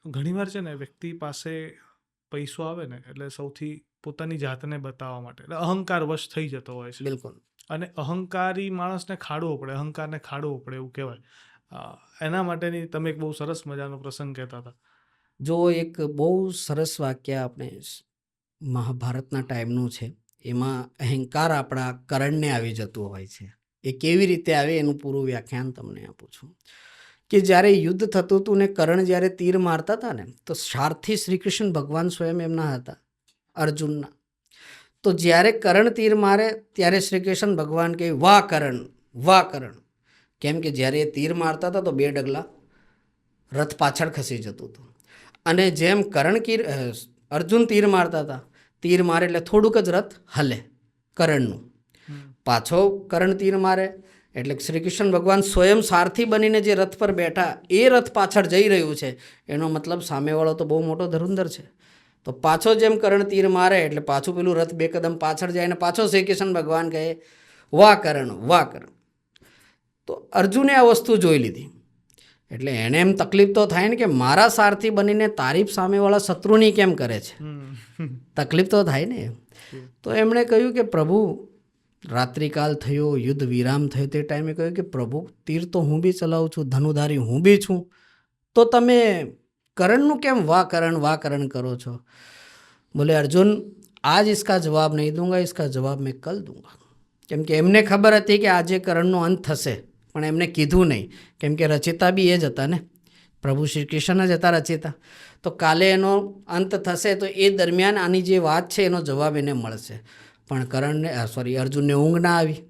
ઘણીવાર છે ને વ્યક્તિ પાસે પૈસો આવે ને એટલે સૌથી પોતાની જાતને બતાવવા માટે એટલે અહંકાર વશ થઈ જતો હોય છે. બિલકુલ. અને અહંકારી માણસને ખાડવો પડે, અહંકારને ખાડવો પડે એવું કહેવાય. એના માટેની તમે એક બહુ સરસ મજાનો પ્રસંગ કહેતા હતા. જો એક બહુ સરસ વાક્ય આપણે મહાભારતના ટાઈમનું છે. એમાં અહંકાર આપણા કરણને આવી જતું હોય છે. એ કેવી રીતે આવે એનું પૂરું વ્યાખ્યાન તમને આપું છું. કે જ્યારે યુદ્ધ થતું હતું ને કરણ જ્યારે તીર મારતા હતા ને, તો સારથી શ્રી કૃષ્ણ ભગવાન સ્વયં એમના હતા, અર્જુનના. તો જ્યારે કરણ તીર મારે ત્યારે શ્રી કૃષ્ણ ભગવાન કહે, વાહ કરણ, વાહ કરણ. કેમ કે જ્યારે એ તીર મારતા હતા તો 2 ડગલા રથ પાછળ ખસી જતું હતું. અને જેમ અર્જુન તીર મારતા હતા, તીર મારે એટલે થોડુંક જ રથ હલે કરણનું. પાછો કરણ તીર મારે એટલે શ્રી કૃષ્ણ ભગવાન સ્વયં સારથી બનીને જે રથ પર બેઠા એ રથ પાછળ જઈ રહ્યું છે, એનો મતલબ સામેવાળો તો બહુ મોટો ધુરંધર છે. તો પાછો જેમ કરણ તીર મારે એટલે પાછું પેલું રથ 2 કદમ પાછળ જાય અને પાછો શ્રી કૃષ્ણ ભગવાન કહે, વાહ કરણ, વાહ કરણ. તો અર્જુને આ વસ્તુ જોઈ લીધી. એટલે એને એમ તકલીફ તો થાય ને કે મારા સારથી બનીને તારીફ સામેવાળા શત્રુની કેમ કરે છે, તકલીફ તો થાય ને. તો એમણે કહ્યું કે પ્રભુ, રાત્રિકાલ થયો, યુદ્ધ વિરામ થયો, તે ટાઈમે કહ્યું કે પ્રભુ, તીર તો હું બી ચલાવું છું, ધનુધારી હું બી છું, તો તમે કરણનું કેમ વાહ કરણ કરો છો? બોલે અર્જુન, આજ इसका જવાબ નહીં દૂંગા, इसका જવાબ મેં કલ દૂંગા. કેમ કે એમને ખબર હતી કે આજે કરણનો અંત થશે, પણ એમને કીધું નહીં. કેમ કે રચિતા બી એ જ હતા ને, પ્રભુ શ્રી કૃષ્ણ જ હતા રચિતા. તો કાલે એનો અંત થશે, તો એ દરમિયાન આની જે વાત છે એનો જવાબ એને મળશે. પણ અર્જુનને ઊંઘ ના આવી.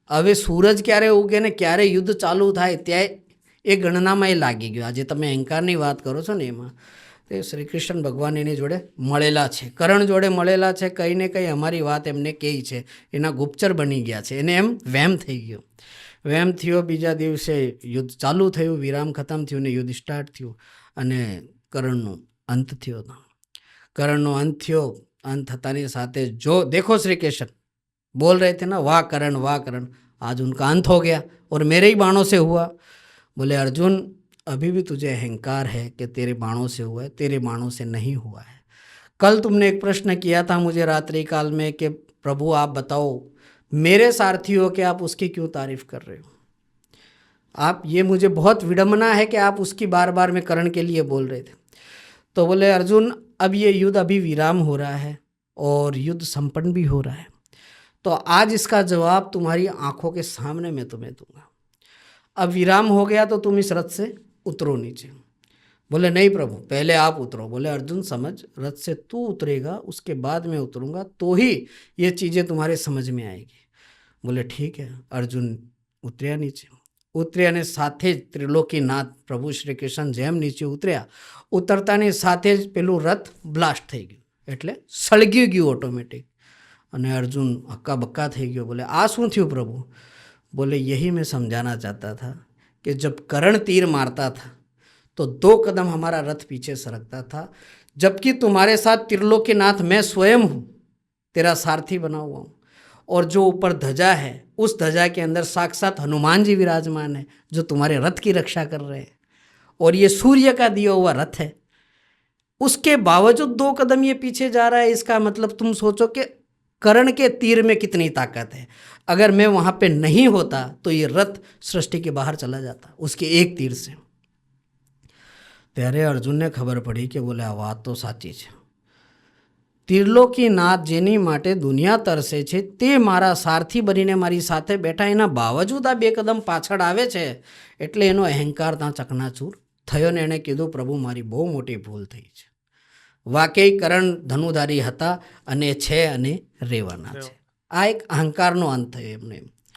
હવે સૂરજ ક્યારે ઉગે ને ક્યારે યુદ્ધ ચાલુ થાય ત્યાં એ ગણનામાં એ લાગી ગયો. આજે તમે અહંકારની વાત કરો છો ને, એમાં તે શ્રી કૃષ્ણ ભગવાન એની જોડે મળેલા છે, કરણ જોડે મળેલા છે. કંઈ ને કંઈ અમારી વાત એમને કહી છે, એના ગુપ્તચર બની ગયા છે. એને એમ વહેમ થઈ ગયો. વહેમ થયો, બીજા દિવસે યુદ્ધ ચાલુ થયું, વિરામ ખતમ થયું ને યુદ્ધ સ્ટાર્ટ થયું અને કરણનો અંત થયો. કરણનો અંત થયો. अंत થતાની સાથે जो देखो श्री कृष्ण बोल रहे थे ना, वाह करण, आज उनका अंत हो गया और मेरे ही बाणों से हुआ. बोले अर्जुन, अभी भी तुझे अहंकार है कि तेरे बाणों से हुआ है, तेरे बाणों से नहीं हुआ है. कल तुमने एक प्रश्न किया था मुझे रात्रि काल में कि प्रभु आप बताओ, मेरे सारथी हो कि आप उसकी क्यों तारीफ कर रहे हो? आप ये मुझे बहुत विडम्बना है कि आप उसकी बार बार में करण के लिए बोल रहे थे. तो बोले अर्जुन, अब ये युद्ध अभी विराम हो रहा है और युद्ध संपन्न भी हो रहा है, तो आज इसका जवाब तुम्हारी आंखों के सामने मैं तुम्हें दूंगा. अब विराम हो गया तो तुम इस रथ से उतरो नीचे. बोले नहीं प्रभु, पहले आप उतरो. बोले अर्जुन समझ, रथ से तू उतरेगा, उसके बाद मैं उतरूंगा, तो ही ये चीज़ें तुम्हारे समझ में आएगी. बोले ठीक है. अर्जुन उतर्या नीचे. ઉતર્યા અને સાથે જ ત્રિલોકીનાથ પ્રભુ શ્રી કૃષ્ણ જેમ નીચે ઉતર્યા, ઉતરતાની સાથે જ પેલું રથ બ્લાસ્ટ થઈ ગયું, એટલે સળગી ગયું ઓટોમેટિક. અને અર્જુન હક્કા બક્કા થઈ ગયો. બોલે આ શું થયું પ્રભુ? બોલે यही मैं समझाना चाहता था कि जब करण तीर मारता था तो 2 कदम हमारा रथ पीछे सरकता था, जबकि तुम्हारे साथ त्रिलोकीनाथ मैं स्वयं हूँ, तेरा सारथी बना हुआ हूँ. और जो ऊपर ध्वजा है, उस ध्वजा के अंदर साक्षात हनुमान जी विराजमान है, जो तुम्हारे रथ की रक्षा कर रहे हैं. और ये सूर्य का दिया हुआ रथ है, उसके बावजूद 2 कदम ये पीछे जा रहा है. इसका मतलब तुम सोचो कि करण के तीर में कितनी ताकत है. अगर मैं वहाँ पे नहीं होता तो ये रथ सृष्टि के बाहर चला जाता उसके एक तीर से. ત્યારે અર્જુનને ખબર પડી કે બોલે આ વાત તો સાચી છે. ત્રિલોકીનાથ જેની માટે દુનિયા તરસે છે, તે મારા સારથી બનીને મારી સાથે બેઠા, એના બાવજૂદ આ 2 કદમ પાછળ આવે છે. એટલે એનો અહંકાર ત્યાં ચકનાચૂર થયો ને એણે કીધું પ્રભુ મારી બહુ મોટી ભૂલ થઈ છે. વાકઈ કરણ ધનુધારી હતા અને છે અને રહેવાના છે. આ એક અહંકારનો અંત થયો એમને એમ.